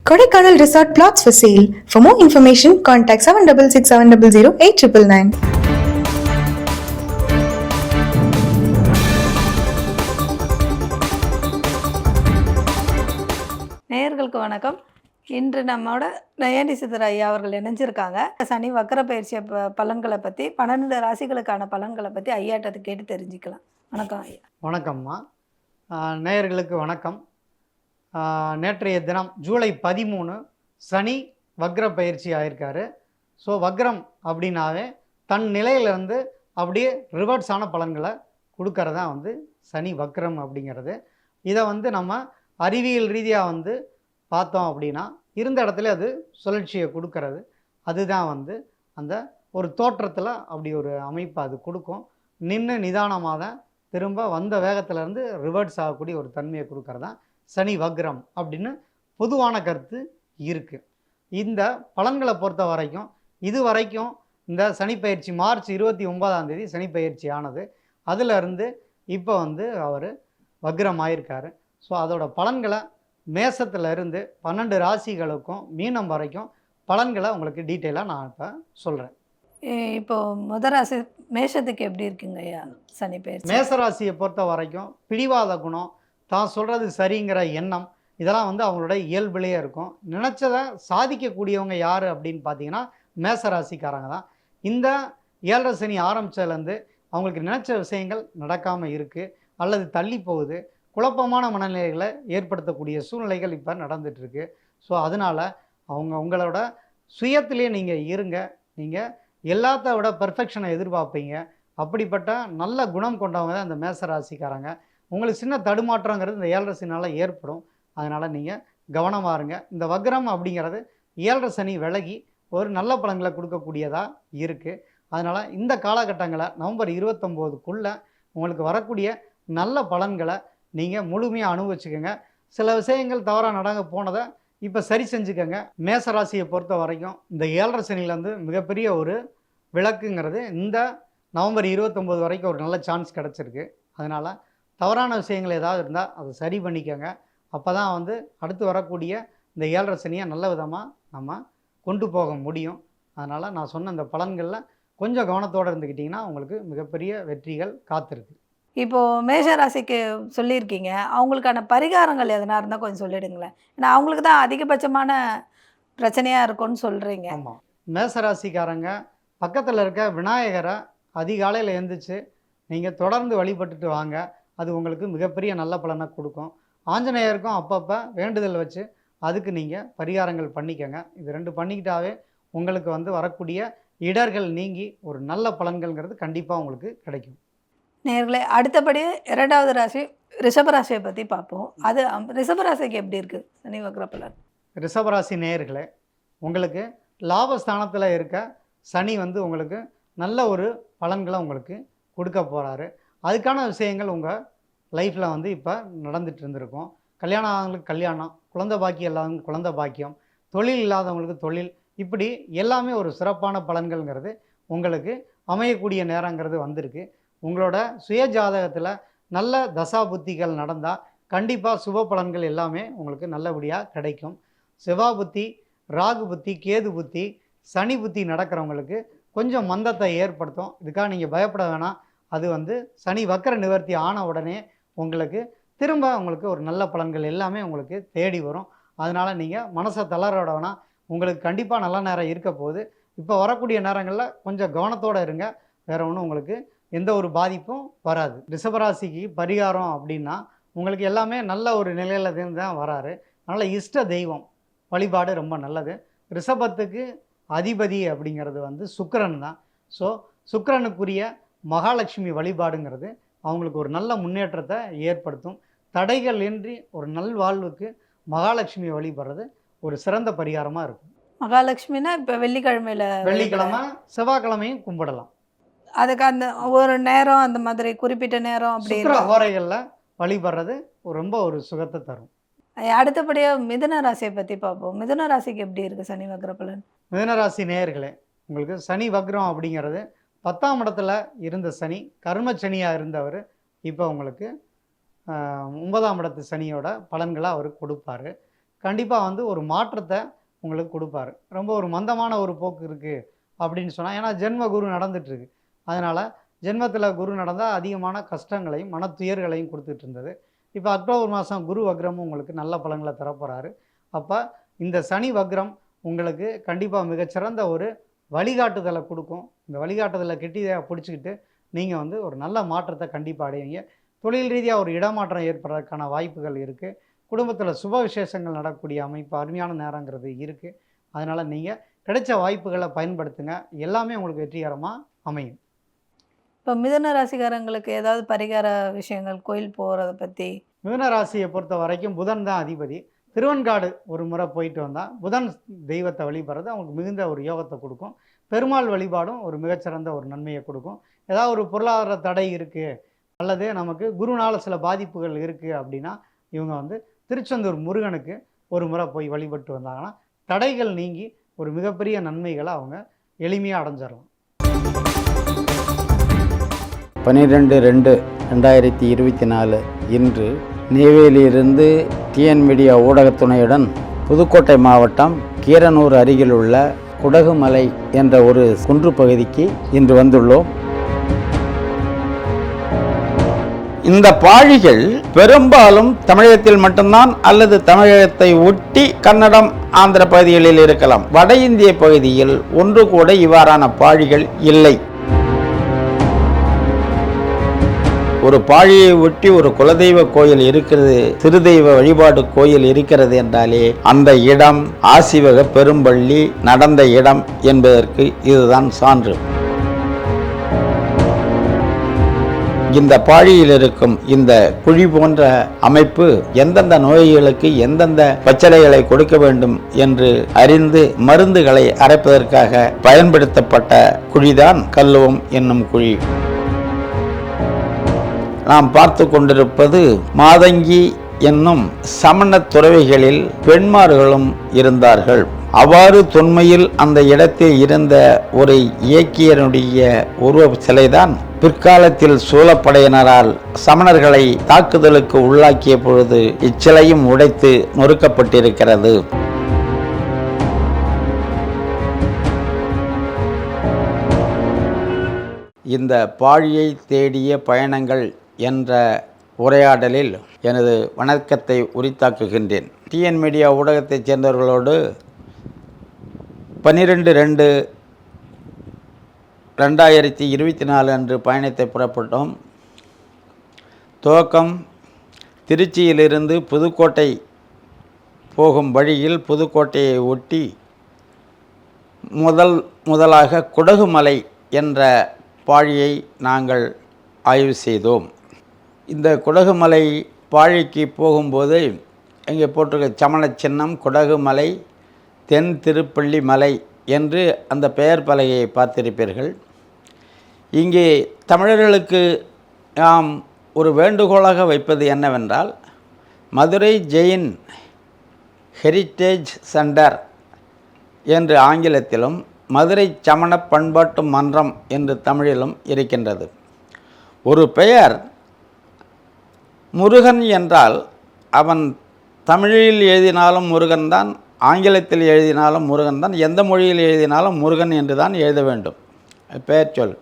Kodaikanal Resort plots for sale. For more information, contact 7667008999. நேயர்களுக்கு வணக்கம். இன்று நம்மோட நயனி சித்தர் ஐயா அவர்கள் இணைஞ்சிருக்காங்க. சனி வக்கர பயிற்சி பலன்களை பற்றி 12 ராசிகளுக்கான பலன்களை பற்றி ஐயாட்டத்தை கேட்டு தெரிஞ்சுக்கலாம். வணக்கம் ஐயா. வணக்கம்மா. நேயர்களுக்கு வணக்கம். நேற்றைய தினம் ஜூலை 13 சனி வக்ர பயிற்சி ஆயிருக்காரு. ஸோ வக்ரம் அப்படின்னாவே தன் நிலையிலேருந்து அப்படியே ரிவர்ஸான பலன்களை கொடுக்கறதா சனி வக்ரம் அப்படிங்கிறது. இதை நம்ம அறிவியல் ரீதியாக பார்த்தோம் அப்படின்னா இருந்த இடத்துல அது சுழற்சியை கொடுக்கறது. அதுதான் அந்த ஒரு தோற்றத்தில் அப்படி ஒரு அமைப்பு அது கொடுக்கும். நின்று நிதானமாக தான் திரும்ப வந்த வேகத்திலேருந்து ரிவர்ஸ் ஆகக்கூடிய ஒரு தன்மையை கொடுக்கறதான் சனி வக்ரம் அப்படின்னு பொதுவான கருத்து இருக்குது. இந்த பலன்களை பொறுத்த வரைக்கும் இது வரைக்கும் இந்த சனிப்பயிற்சி மார்ச் 29 சனிப்பயிற்சி ஆனது. அதிலிருந்து இப்போ அவர் வக்ரம் ஆயிருக்காரு. ஸோ அதோட பலன்களை மேசத்தில் இருந்து 12 ராசிகளுக்கும் மீனம் வரைக்கும் பலன்களை உங்களுக்கு டீட்டெயிலாக நான் இப்போ சொல்கிறேன். இப்போது முதராசி மேஷத்துக்கு எப்படி இருக்குங்க ஐயா சனி பயிற்சி? மேசராசியை பொறுத்த வரைக்கும் பிடிவாத குணம், தான் சொல்கிறது சரிங்கிற எண்ணம், இதெல்லாம் அவங்களோட இயல்பிலேயே இருக்கும். நினச்சதை சாதிக்கக்கூடியவங்க யார் அப்படின்னு பார்த்தீங்கன்னா மேசராசிக்காரங்க தான். இந்த 7 சனி ஆரம்பித்ததுலேருந்து அவங்களுக்கு நினச்ச விஷயங்கள் நடக்காமல் இருக்குது அல்லது தள்ளி போகுது. குழப்பமான மனநிலைகளை ஏற்படுத்தக்கூடிய சூழ்நிலைகள் இப்போ நடந்துகிட்ருக்கு. ஸோ அதனால் உங்களோட சுயத்திலே நீங்கள் இருங்க. நீங்கள் எல்லாத்த விட பெர்ஃபெக்ஷனை எதிர்பார்ப்பீங்க. அப்படிப்பட்ட நல்ல குணம் கொண்டவங்க தான் இந்த மேசராசிக்காரங்க. உங்களுக்கு சின்ன தடுமாற்றங்கிறது இந்த 7 சனினால் ஏற்படும். அதனால் நீங்கள் கவனமாக இருங்க. இந்த வக்ரம் அப்படிங்கிறது 7 சனி விலகி ஒரு நல்ல பலன்களை கொடுக்கக்கூடியதாக இருக்குது. அதனால் இந்த காலகட்டங்களை நவம்பர் 29க்குள்ளே உங்களுக்கு வரக்கூடிய நல்ல பலன்களை நீங்கள் முழுமையாக அனுபவிச்சுக்கோங்க. சில விஷயங்கள் தவறாக நடங்க போனதை இப்போ சரி செஞ்சுக்கோங்க. மேசராசியை பொறுத்த வரைக்கும் இந்த 7 சனிலேருந்து மிகப்பெரிய ஒரு விளக்குங்கிறது இந்த நவம்பர் 29 வரைக்கும் ஒரு நல்ல சான்ஸ் கிடச்சிருக்கு. அதனால் தவறான விஷயங்கள் ஏதாவது இருந்தால் அதை சரி பண்ணிக்கோங்க. அப்போ தான் அடுத்து வரக்கூடிய இந்த 7 சனியை நல்ல விதமாக நம்ம கொண்டு போக முடியும். அதனால் நான் சொன்ன இந்த பலன்களில் கொஞ்சம் கவனத்தோடு இருந்துக்கிட்டிங்கன்னா உங்களுக்கு மிகப்பெரிய வெற்றிகள் காத்திருக்கு. இப்போது மேஷராசிக்கு சொல்லியிருக்கீங்க, அவங்களுக்கான பரிகாரங்கள் எதனா இருந்தால் கொஞ்சம் சொல்லிடுங்களேன். ஏன்னா அவங்களுக்கு தான் அதிகபட்சமான பிரச்சனையாக இருக்கும்னு சொல்கிறீங்க. ஆமாம், மேசராசிக்காரங்க பக்கத்தில் இருக்க விநாயகரை அதிகாலையில் எழுந்திரிச்சு நீங்கள் தொடர்ந்து வழிபட்டுட்டு வாங்க. அது உங்களுக்கு மிகப்பெரிய நல்ல பலனை கொடுக்கும். ஆஞ்சநேயருக்கும் அப்பப்போ வேண்டுதல் வச்சு அதுக்கு நீங்கள் பரிகாரங்கள் பண்ணிக்கோங்க. இது 2 பண்ணிக்கிட்டாவே உங்களுக்கு வரக்கூடிய இடர்கள் நீங்கி ஒரு நல்ல பலன்கள்ங்கிறது கண்டிப்பாக உங்களுக்கு கிடைக்கும். நேர்களே, அடுத்தபடியே 2வது ராசி ரிஷபராசியை பற்றி பார்ப்போம். அது ரிஷபராசிக்கு எப்படி இருக்குது சனி வக்ர பலன்? ரிஷபராசி நேயர்களே, உங்களுக்கு லாபஸ்தானத்தில் இருக்க சனி உங்களுக்கு நல்ல ஒரு பலன்களை உங்களுக்கு கொடுக்க போகிறாரு. அதுக்கான விஷயங்கள் உங்கள் லைஃப்பில் இப்போ நடந்துட்டு இருந்திருக்கும். கல்யாணம் ஆனவங்களுக்கு கல்யாணம், குழந்தை பாக்கியம் இல்லாதவங்களுக்கு குழந்தை பாக்கியம், தொழில் இல்லாதவங்களுக்கு தொழில், இப்படி எல்லாமே ஒரு சிறப்பான பலன்கள்ங்கிறது உங்களுக்கு அமையக்கூடிய நேரங்கிறது வந்திருக்கு. உங்களோட சுய ஜாதகத்தில் நல்ல தசா புத்திகள் நடந்தால் கண்டிப்பாக சுப பலன்கள் எல்லாமே உங்களுக்கு நல்லபடியாக கிடைக்கும். செவ்வாய் புத்தி, ராகு புத்தி, கேது புத்தி, சனி புத்தி நடக்கிறவங்களுக்கு கொஞ்சம் மந்தத்தை ஏற்படுத்தும். இதுக்காக நீங்கள் பயப்பட வேணாம். அது சனி வக்கர நிவர்த்தி ஆன உடனே உங்களுக்கு திரும்ப உங்களுக்கு ஒரு நல்ல பலன்கள் எல்லாமே உங்களுக்கு தேடி வரும். அதனால் நீங்கள் மனசை தளர வேணாம். உங்களுக்கு கண்டிப்பாக நல்ல நேரம் இருக்க போகுது. இப்போ வரக்கூடிய நேரங்களில் கொஞ்சம் கவனத்தோடு இருங்க. வேறு ஒன்றும் உங்களுக்கு எந்த ஒரு பாதிப்பும் வராது. ரிஷபராசிக்கு பரிகாரம் அப்படின்னா உங்களுக்கு எல்லாமே நல்ல ஒரு நிலையில் தான் வராரு. அதனால் இஷ்ட தெய்வம் வழிபாடு ரொம்ப நல்லது. ரிஷபத்துக்கு அதிபதி அப்படிங்கிறது சுக்கிரன் தான். ஸோ சுக்கிரனுக்குரிய மகாலட்சுமி வழிபாடுங்கிறது அவங்களுக்கு ஒரு நல்ல முன்னேற்றத்தை ஏற்படுத்தும். தடைகள் இன்றி ஒரு நல்வாழ்வுக்கு மகாலட்சுமி வழிபடுறது ஒரு சிறந்த பரிகாரமாக இருக்கும். மகாலட்சுமினா இப்போ வெள்ளிக்கிழமை செவ்வாய்க்கிழமையும் கும்பிடலாம். அதுக்கு அந்த ஒரு நேரம், அந்த மாதிரி குறிப்பிட்ட நேரம் அப்படி ஓரைகளில் வழிபடுறது ரொம்ப ஒரு சுகத்தை தரும். அடுத்தபடியாக மிதுன ராசியை பற்றி பார்ப்போம். மிதுன ராசிக்கு எப்படி இருக்குது சனி வக்ர பலன்? மிதுனராசி நேயர்களே, உங்களுக்கு சனி வக்ரம் அப்படிங்கிறது 10ஆம் இடத்துல இருந்த சனி, கர்ம சனியாக இருந்தவர் இப்போ உங்களுக்கு 9ஆம் இடத்து சனியோட பலன்களை அவர் கொடுப்பார். கண்டிப்பாக வந்து ஒரு மாற்றத்தை உங்களுக்கு கொடுப்பாரு. ரொம்ப ஒரு மந்தமான ஒரு போக்கு இருக்குது அப்படின்னு சொன்னால், ஏன்னா ஜென்ம குரு நடந்துட்டுருக்கு. அதனால் ஜென்மத்தில் குரு நடந்தால் அதிகமான கஷ்டங்களையும் மனத்துயர்களையும் கொடுத்துட்டு இருந்தது. இப்போ அக்டோபர் மாதம் குரு வக்ரமும் உங்களுக்கு நல்ல பலன்களை தரப்போகிறாரு. அப்போ இந்த சனி வக்ரம் உங்களுக்கு கண்டிப்பாக மிகச்சிறந்த ஒரு வழிகாட்டுதலை கொடுக்கும். இந்த வழிகாட்டுதலை கெட்டியாக பிடிச்சிக்கிட்டு நீங்கள் வந்து ஒரு நல்ல மாற்றத்தை கண்டிப்பாக அடைவீங்க. தொழில் ரீதியாக ஒரு இடமாற்றம் ஏற்படுறதுக்கான வாய்ப்புகள் இருக்குது. குடும்பத்தில் சுப விசேஷங்கள் நடக்கக்கூடிய அமைப்பு அருமையான நேரங்கிறது இருக்குது. அதனால் நீங்கள் கிடைச்ச வாய்ப்புகளை பயன்படுத்துங்க. எல்லாமே உங்களுக்கு வெற்றிகரமாக அமையும். இப்போ மிதுன ராசிக்காரங்களுக்கு ஏதாவது பரிகார விஷயங்கள், கோயில் போகிறத பற்றி? மிதுன ராசியை பொறுத்த வரைக்கும் புதன் தான் அதிபதி. திருவெண்காடு ஒரு முறை போயிட்டு வந்தால் புதன் தெய்வத்தை வழிபடுறது அவங்களுக்கு மிகுந்த ஒரு யோகத்தை கொடுக்கும். பெருமாள் வழிபாடும் ஒரு மிகச்சிறந்த ஒரு நன்மையை கொடுக்கும். ஏதாவது ஒரு பொருளாதார தடை இருக்குது அல்லது நமக்கு குருனால் சில பாதிப்புகள் இருக்குது அப்படின்னா இவங்க வந்து திருச்செந்தூர் முருகனுக்கு ஒரு முறை போய் வழிபட்டு வந்தாங்கன்னா தடைகள் நீங்கி ஒரு மிகப்பெரிய நன்மைகளை அவங்க எளிமையாக அடைஞ்சிடலாம். 12/2/2024 இன்று நெய்வேலியிலிருந்து டிஎன் மீடியா ஊடகத் துணையுடன் புதுக்கோட்டை மாவட்டம் கீரனூர் அருகில் உள்ள குடகுமலை என்ற ஒரு குன்று பகுதிக்கு இன்று வந்துள்ளோம். இந்த பாழிகள் பெரும்பாலும் தமிழகத்தில் மட்டும்தான் அல்லது தமிழகத்தை ஒட்டி கன்னடம் ஆந்திர பகுதிகளில் இருக்கலாம். வட இந்திய பகுதியில் ஒன்று கூட இவ்வாறான பாழிகள் இல்லை. ஒரு பாழியை ஒட்டி ஒரு குலதெய்வ கோயில் இருக்கிறது, திருதெய்வ வழிபாடு கோயில் இருக்கிறது என்றாலே அந்த இடம் ஆசிவக பெரும்பள்ளி நடந்த இடம் என்பதற்கு இதுதான் சான்று. இந்த பாழியில் இருக்கும் இந்த குழி போன்ற அமைப்பு எந்தெந்த நோய்களுக்கு எந்தெந்த பச்சளைகளை கொடுக்க வேண்டும் என்று அறிந்து மருந்துகளை அரைப்பதற்காக பயன்படுத்தப்பட்ட குழிதான் கல்லுவம் என்னும் குழி. நாம் பார்த்து கொண்டிருப்பது மாதங்கி என்னும் சமண துறவிகளில் பெண்மார்களும் இருந்தார்கள். அவ்வாறு தொன்மையில் அந்த இடத்தில் இருந்த ஒரு இயக்கியனுடைய உருவ சிலைதான் பிற்காலத்தில் சோழப்படையினரால் சமணர்களை தாக்குதலுக்கு உள்ளாக்கிய பொழுது இச்சிலையும் உடைத்து நொறுக்கப்பட்டிருக்கிறது. இந்த பாழியை தேடிய பயணங்கள் என்ற உரையாடலில் எனது வணக்கத்தை உரித்தாக்குகின்றேன். டிஎன் மீடியா ஊடகத்தைச் சேர்ந்தவர்களோடு 12/2/2024 அன்று பயணத்தை புறப்பட்டோம். துவக்கம் திருச்சியிலிருந்து புதுக்கோட்டை போகும் வழியில் புதுக்கோட்டையை ஒட்டி முதலாக குடகுமலை என்ற பாழியை நாங்கள் ஆய்வு செய்தோம். இந்த குடகுமலை பாழிக்கு போகும்போது இங்கே போட்டிருக்க சமண சின்னம் குடகுமலை தென் திருப்பள்ளி மலை என்று அந்த பெயர் பலகையை பார்த்திருப்பீர்கள். இங்கே தமிழர்களுக்கு நாம் ஒரு வேண்டுகோளாக வைப்பது என்னவென்றால், மதுரை ஜெயின் ஹெரிட்டேஜ் சென்டர் என்று ஆங்கிலத்திலும் மதுரை சமண பண்பாட்டு மன்றம் என்று தமிழிலும் இருக்கின்றது. ஒரு பெயர் முருகன் என்றால் அவன் தமிழில் எழுதினாலும் முருகன்தான், ஆங்கிலத்தில் எழுதினாலும் முருகன்தான், எந்த மொழியில் எழுதினாலும் முருகன் என்று தான் எழுத வேண்டும் பெயர் சொல்.